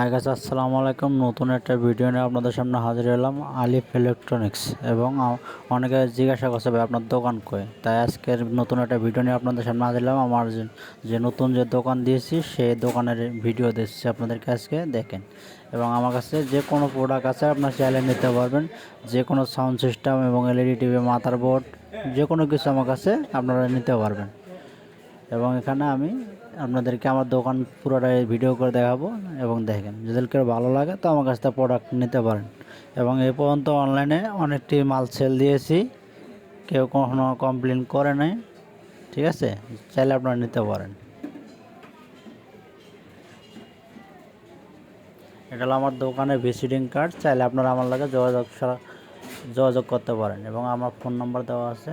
Hi guys, আসসালামু আলাইকুম। নতুন একটা ভিডিও নিয়ে আপনাদের সামনে হাজির হলাম, আলিফ ইলেকট্রনিক্স। এবং অনেকে জিজ্ঞাসা করছে ভাই আপনার দোকান কই, তাই আজকের নতুন একটা ভিডিও নিয়ে আপনাদের সামনে হাজির হলাম। আমার যে নতুন যে দোকান দিয়েছি সেই দোকানের ভিডিও দিচ্ছি আপনাদেরকে, আজকে দেখেন। এবং আমার কাছে যে কোনো প্রোডাক্ট আছে আপনার চাইলে নিতে পারবেন, যে কোনো সাউন্ড সিস্টেম এবং এলইডি টিভি, মাদারবোর্ড, যে কোনো কিছু আমার কাছে আপনারা নিতে পারবেন। এবং এখানে আমি আপনাদেরকে আমার দোকান পুরোটাই ভিডিও করে দেখাবো। এবং দেখেন, যদি কেউ ভালো লাগে তো আমার কাছ থেকে প্রোডাক্ট নিতে পারেন। এবং এই পর্যন্ত অনলাইনে অনেকটি মাল সেল দিয়েছি, কেউ কখনো কমপ্লেন করে নাই। ঠিক আছে, চাইলে আপনারা নিতে পারেন। এটা হলো আমার দোকানের ভিজিটিং কার্ড, চাইলে আপনারা আমার লাগে যোগাযোগ করতে পারেন। এবং আমার ফোন নাম্বার দেওয়া আছে।